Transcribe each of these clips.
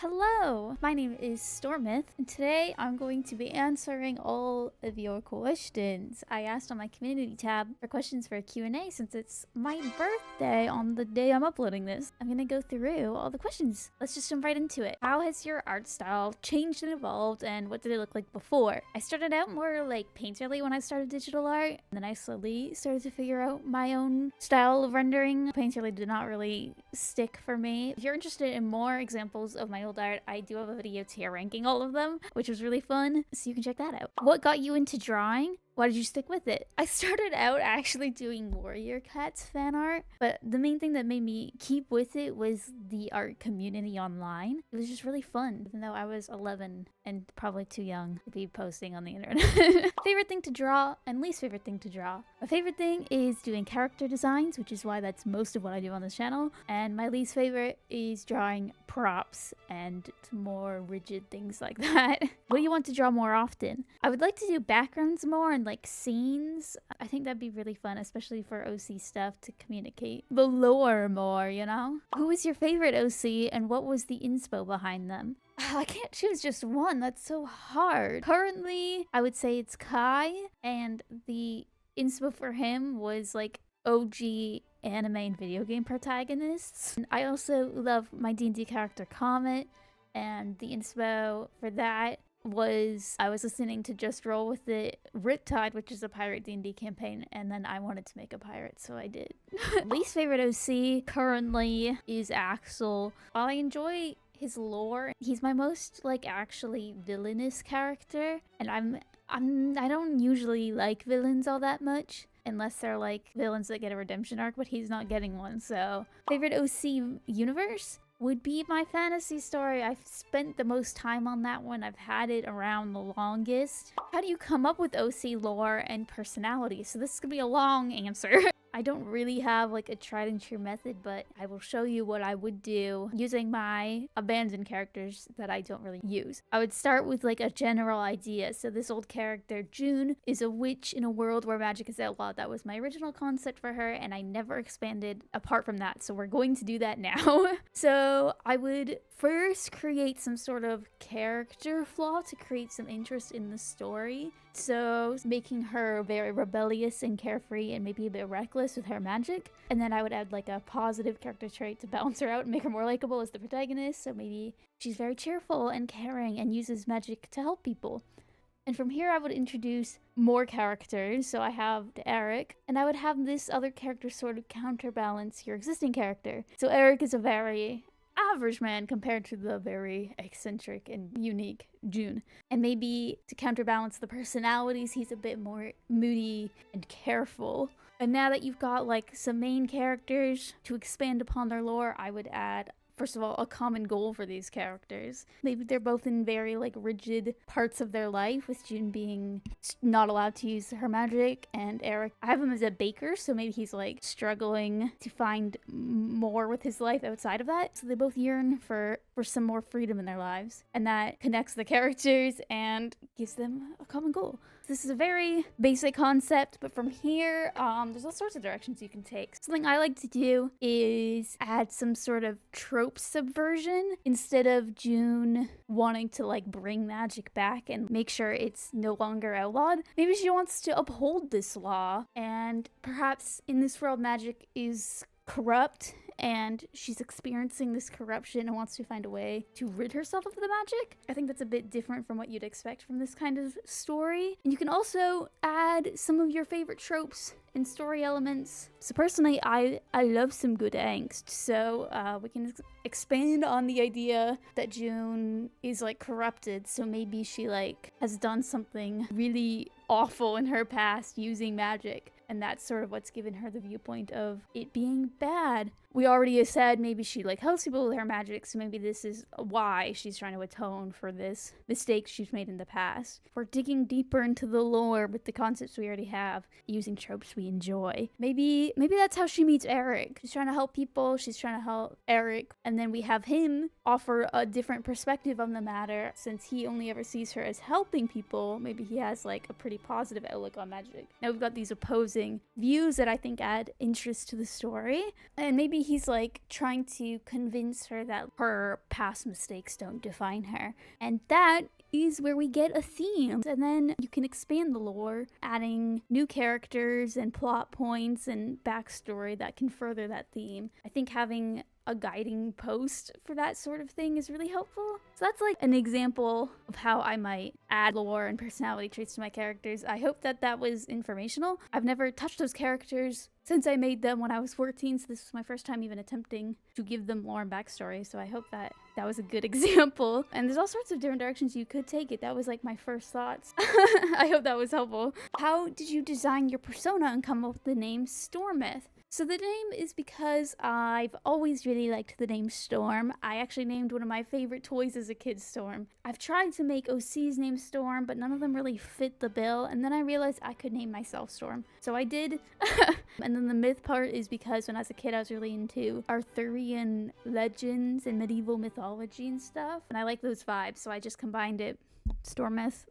Hello, my name is Stormyth, and today I'm going to be answering all of your questions. I asked on my community tab for questions for a Q&A since it's my birthday on the day I'm uploading this. I'm gonna go through all the questions. Let's just jump right into it. How has your art style changed and evolved, and what did it look like before? I started out more like painterly when I started digital art, and then I slowly started to figure out my own style of rendering. Painterly did not really stick for me. If you're interested in more examples of my old art, I do have a video tier ranking all of them, which was really fun, so you can check that out. What got you into drawing? Why did you stick with it? I started out actually doing Warrior Cats fan art, but the main thing that made me keep with it was the art community online. It was just really fun, even though I was 11 and probably too young to be posting on the internet. Favorite thing to draw and least favorite thing to draw. My favorite thing is doing character designs, which is why that's most of what I do on this channel. And my least favorite is drawing props and more rigid things like that. What do you want to draw more often? I would like to do backgrounds more and like scenes. I think that'd be really fun, especially for OC stuff, to communicate the lore more, you know? Who was your favorite OC and what was the inspo behind them? I can't choose just one. That's so hard. Currently, I would say it's Kai, and the inspo for him was like OG anime and video game protagonists. And I also love my D&D character Comet, and the inspo for that was I was listening to Just Roll With It Riptide, which is a pirate D&D campaign, and then I wanted to make a pirate, so I did. Least favorite OC currently is Axel. While I enjoy his lore, he's my most like actually villainous character, and I don't usually like villains all that much unless they're like villains that get a redemption arc, but he's not getting one. So favorite OC universe would be my fantasy story. I've spent the most time on that one. I've had it around the longest. How do you come up with OC lore and personality? So this is gonna be a long answer. I don't really have like a tried and true method, but I will show you what I would do using my abandoned characters that I don't really use. I would start with like a general idea. So this old character, June, is a witch in a world where magic is outlawed. That was my original concept for her, and I never expanded apart from that. So we're going to do that now. So I would first create some sort of character flaw to create some interest in the story. So making her very rebellious and carefree and maybe a bit reckless with her magic. And then I would add like a positive character trait to balance her out and make her more likable as the protagonist. So maybe she's very cheerful and caring and uses magic to help people. And from here I would introduce more characters. So I have Eric, and I would have this other character sort of counterbalance your existing character. So Eric is a very average man compared to the very eccentric and unique June. And maybe to counterbalance the personalities, he's a bit more moody and careful. And now that you've got like some main characters to expand upon their lore, I would add, first of all, a common goal for these characters. Maybe they're both in very like rigid parts of their life, with June being not allowed to use her magic, and Eric, I have him as a baker, so maybe he's like struggling to find more with his life outside of that. So they both yearn for some more freedom in their lives, and that connects the characters and gives them a common goal. This is a very basic concept, but from here, there's all sorts of directions you can take. Something I like to do is add some sort of trope subversion. Instead of June wanting to like bring magic back and make sure it's no longer outlawed, maybe she wants to uphold this law, and perhaps in this world magic is corrupt and she's experiencing this corruption and wants to find a way to rid herself of the magic. I think that's a bit different from what you'd expect from this kind of story. And you can also add some of your favorite tropes and story elements. So personally, I love some good angst. So we can expand on the idea that June is like corrupted. So maybe she like has done something really awful in her past using magic. And that's sort of what's given her the viewpoint of it being bad. We already said maybe she like helps people with her magic, so maybe this is why she's trying to atone for this mistake she's made in the past. We're digging deeper into the lore with the concepts we already have, using tropes we we enjoy. Maybe that's how she meets Eric. She's trying to help people, she's trying to help Eric, and then we have him offer a different perspective on the matter. Since he only ever sees her as helping people, maybe he has like a pretty positive outlook on magic. Now we've got these opposing views that I think add interest to the story, and maybe he's like trying to convince her that her past mistakes don't define her, and that is where we get a theme. And then you can expand the lore, adding new characters and plot points and backstory that can further that theme. I think having a guiding post for that sort of thing is really helpful. So that's like an example of how I might add lore and personality traits to my characters. I hope that that was informational. I've never touched those characters since I made them when I was 14, so this was my first time even attempting to give them lore and backstory, so I hope that that was a good example. And there's all sorts of different directions you could take it. That was like my first thoughts. I hope that was helpful. How did you design your persona and come up with the name Stormyth? So the name is because I've always really liked the name Storm. I actually named one of my favorite toys as a kid Storm. I've tried to make OC's name Storm, but none of them really fit the bill, and then I realized I could name myself Storm. So I did. And then the myth part is because when I was a kid I was really into Arthurian legends and medieval mythology and stuff, and I like those vibes, so I just combined it. Stormyth.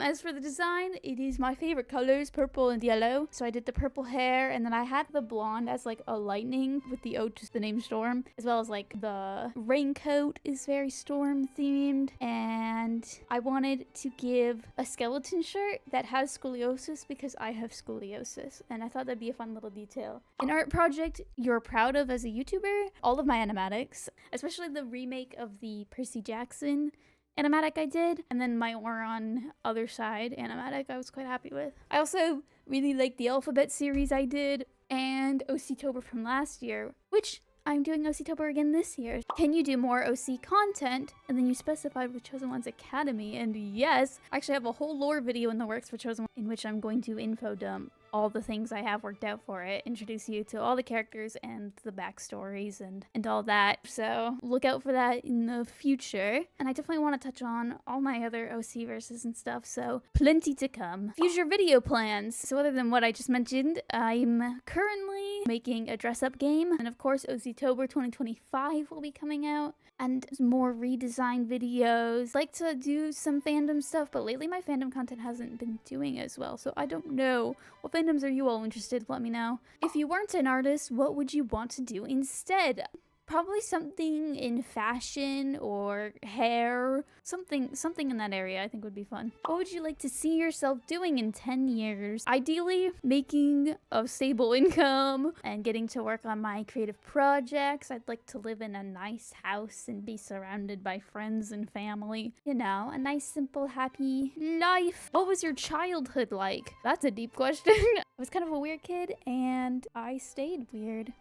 As for the design, it is my favorite colors, purple and yellow. So I did the purple hair, and then I had the blonde as like a lightning with the ode to the name Storm, as well as like the raincoat is very Storm themed. And I wanted to give a skeleton shirt that has scoliosis because I have scoliosis, and I thought that'd be a fun little detail. An art project you're proud of as a YouTuber? All of my animatics, especially the remake of the Percy Jackson animatic I did, and then my Oron other side animatic I was quite happy with. I also really like the alphabet series I did, and OC-tober from last year, which I'm doing OC-tober again this year. Can you do more OC content? And then you specified with Chosen One's Academy, and yes, I actually have a whole lore video in the works for Chosen One in which I'm going to info dump all the things I have worked out for it, introduce you to all the characters and the backstories and all that. So look out for that in the future. And I definitely want to touch on all my other OC verses and stuff, so plenty to come. Future video plans. So other than what I just mentioned, I'm currently making a dress-up game, and of course OC-tober 2025 will be coming out, and more redesign videos. Like to do some fandom stuff, but lately my fandom content hasn't been doing as well, so I don't know. What fandoms are you all interested? Let me know. If you weren't an artist, what would you want to do instead? Probably something in fashion or hair, something in that area I think would be fun. What would you like to see yourself doing in 10 years? Ideally, making a stable income and getting to work on my creative projects. I'd like to live in a nice house and be surrounded by friends and family. You know, a nice, simple, happy life. What was your childhood like? That's a deep question. I was kind of a weird kid, and I stayed weird.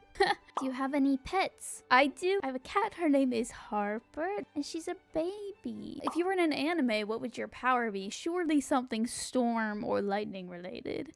Do you have any pets? I do. I have a cat. Her name is Harper, and she's a baby. If you were in an anime, what would your power be? Surely something storm or lightning related.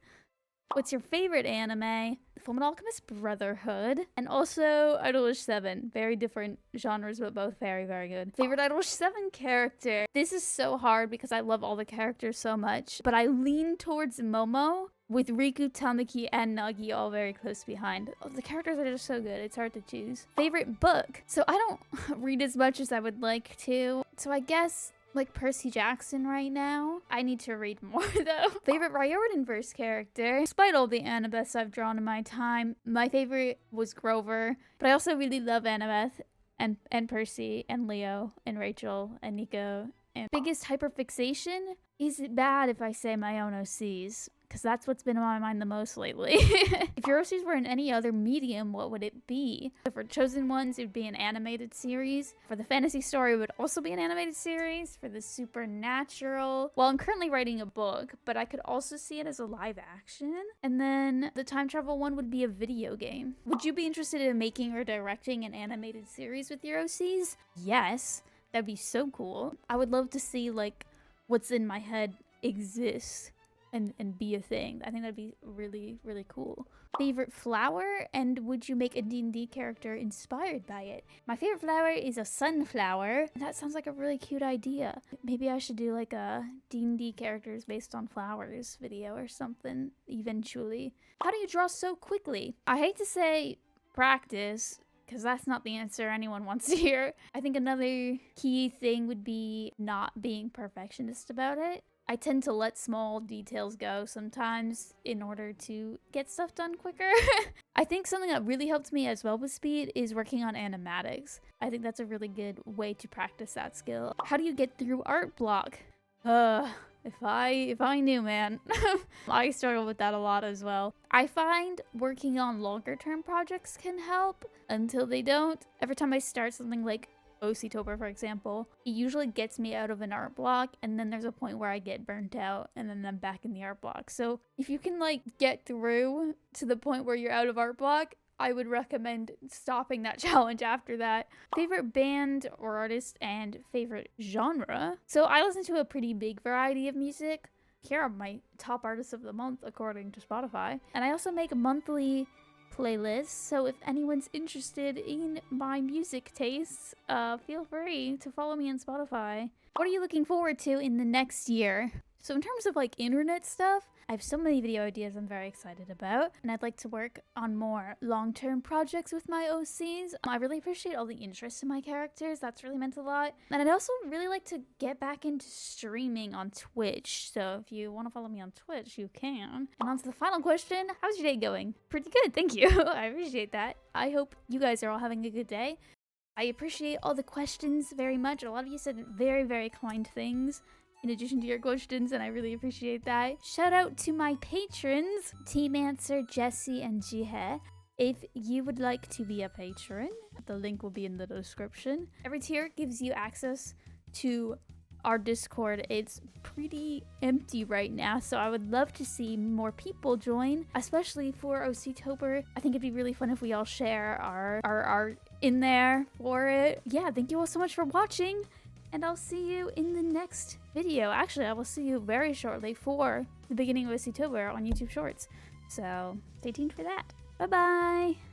What's your favorite anime? Fullmetal Alchemist Brotherhood, and also Idolish 7. Very different genres, but both very, very good. Favorite Idolish 7 character? This is so hard because I love all the characters so much, but I lean towards Momo, with Riku, Tamaki, and Nagi all very close behind. Oh, the characters are just so good, it's hard to choose. Favorite book? So I don't read as much as I would like to, so I guess like Percy Jackson right now. I need to read more though. Favorite Riordanverse character? Despite all the Annabeths I've drawn in my time, my favorite was Grover, but I also really love Annabeth and Percy and Leo and Rachel and Nico. And biggest hyperfixation? Is it bad if I say my own OCs? Because that's what's been on my mind the most lately. If your OCs were in any other medium, what would it be? So for Chosen Ones, it would be an animated series. For the fantasy story, it would also be an animated series. For the supernatural, well, I'm currently writing a book, but I could also see it as a live action. And then the time travel one would be a video game. Would you be interested in making or directing an animated series with your OCs? Yes, that'd be so cool. I would love to see like what's in my head exist and be a thing. I think that'd be really, really cool. Favorite flower, and would you make a D&D character inspired by it? My favorite flower is a sunflower. That sounds like a really cute idea. Maybe I should do like a D&D characters based on flowers video or something eventually. How do you draw so quickly? I hate to say practice, because that's not the answer anyone wants to hear. I think another key thing would be not being perfectionist about it. I tend to let small details go sometimes in order to get stuff done quicker. I think something that really helped me as well with speed is working on animatics. I think that's a really good way to practice that skill. How do you get through art block? If I knew, man. I struggle with that a lot as well. I find working on longer term projects can help until they don't. Every time I start something like OCtober, for example, it usually gets me out of an art block, and then there's a point where I get burnt out and then I'm back in the art block. So if you can like get through to the point where you're out of art block, I would recommend stopping that challenge after that. Favorite band or artist and favorite genre. So I listen to a pretty big variety of music. Here are my top artists of the month according to Spotify. And I also make monthly playlists, so if anyone's interested in my music tastes, feel free to follow me on Spotify. What are you looking forward to in the next year? So in terms of like internet stuff, I have so many video ideas I'm very excited about, and I'd like to work on more long-term projects with my OCs. I really appreciate all the interest in my characters. That's really meant a lot. And I'd also really like to get back into streaming on Twitch. So if you want to follow me on Twitch, you can. And on to the final question. How's your day going? Pretty good, thank you. I appreciate that. I hope you guys are all having a good day. I appreciate all the questions very much. A lot of you said very, very kind things in addition to your questions, and I really appreciate that. Shout out to my patrons, Team Answer, Jesse, and Jihe. If you would like to be a patron, the link will be in the description. Every tier gives you access to our Discord. It's pretty empty right now, so I would love to see more people join, especially for OCtober. I think it'd be really fun if we all share our art in there for it. Yeah, thank you all so much for watching, and I'll see you in the next video. Actually, I will see you very shortly for the beginning of OCtober on YouTube Shorts. So stay tuned for that. Bye-bye!